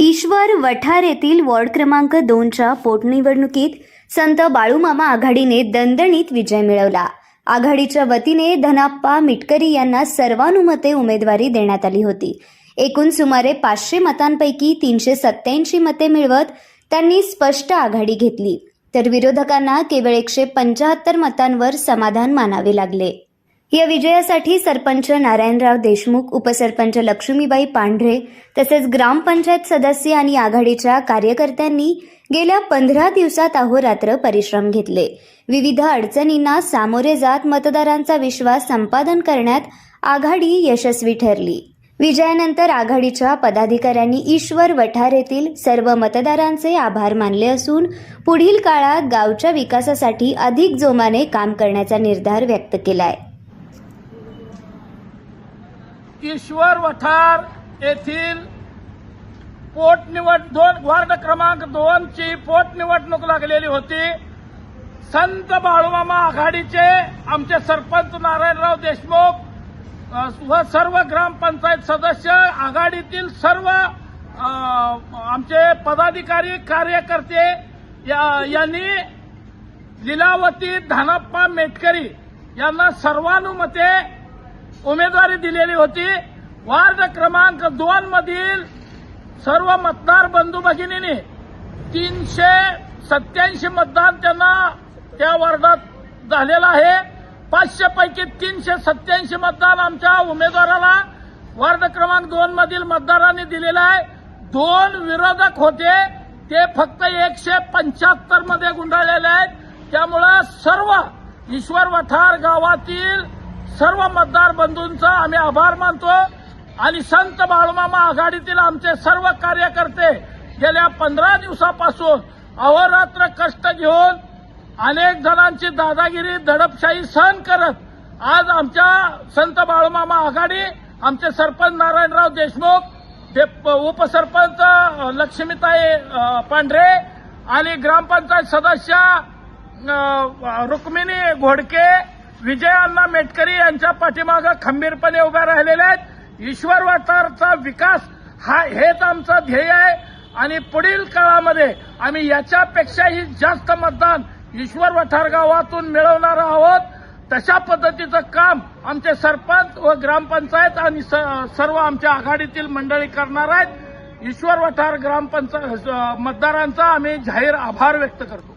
ईश्वर वठार येथील वॉर्ड क्रमांक 2च्या पोटनिवडणुकीत संत बाळूमामा आघाडीने दणदणीत विजय मिळवला। आघाडीच्या वतीने धनाप्पा मिटकरी यांना सर्वानुमते उमेदवारी देण्यात आली होती। एकूण सुमारे 500 मतांपैकी 387 मते मिळवत त्यांनी स्पष्ट आघाडी घेतली, तर विरोधकांना केवळ 175 मतांवर समाधान मानावे लागले। या विजयासाठी सरपंच नारायणराव देशमुख, उपसरपंच लक्ष्मीबाई पांढरे तसेच ग्रामपंचायत सदस्य आणि आघाडीच्या कार्यकर्त्यांनी गेल्या 15 दिवसात अहोरात्र परिश्रम घेतले। विविध अडचणींना सामोरे जात मतदारांचा विश्वास संपादन करण्यात आघाडी यशस्वी ठरली। विजयानंतर आघाडीच्या पदाधिकाऱ्यांनी ईश्वर वठार येथील सर्व मतदारांचे आभार मानले असून पुढील काळात गावच्या विकासासाठी अधिक जोमाने काम करण्याचा निर्धार व्यक्त केलाय। ईश्वर वठार येथील वार्ड क्रमांक 2 ची पोटनिवडणूक लागलेली होती। संत बाळूमामा आघाडीचे आमचे सरपंच नारायणराव देशमुख व सर्व ग्रामपंचायत सदस्य, आघाडीतील सर्व आमचे पदाधिकारी कार्यकर्ते यांनी लीलावती धनाप्पा मेटकरी यांना सर्वानुमते उमेदवारी दिलेली होती। वार्ड क्रमांक 2 मधील सर्व मतदार बंधू भगिनींनी 387 मतदान त्यांना त्या वार्डात झालेलं आहे। 500 पैकी 387 मतदान आमच्या उमेदवाराला वार्ड क्रमांक 2 मधील मतदारांनी दिलेलं आहे। 2 विरोधक होते, ते फक्त 175 मध्ये गुंडाळलेले आहेत। त्यामुळे सर्व ईश्वर वठार गावातील सर्व मतदार बंधूंचा आम्ही आभार मानतो आणि संत बाळूमामा आघाडीतील आमचे सर्व कार्यकर्ते गेल्या 15 दिवसापासून अहोरात्र कष्ट घेऊन अनेक जणांची दादागिरी दडपशाही सहन करत आज आमच्या संत बाळूमामा आघाडी, आमचे सरपंच नारायणराव देशमुख, उपसरपंच लक्ष्मीताई पांढरे आणि ग्रामपंचायत सदस्य रुक्मिणी घोडके, विजय अण्णा मेटकरी यांच्या पाठीमागे खंबीरपणे उभ्या राहिलेले आहेत। ईश्वर वठारचा विकास हेच आमचं ध्येय आहे आणि पुढील काळामध्ये आम्ही याच्यापेक्षाही जास्त मतदान ईश्वर वठार गावातून मिळवणार आहोत। तशा पद्धतीचं काम आमचे सरपंच व ग्रामपंचायत आणि सर्व आमच्या आघाडीतील मंडळी करणार आहेत। ईश्वर वठार ग्रामपंचायत मतदारांचा आम्ही जाहीर आभार व्यक्त करतो।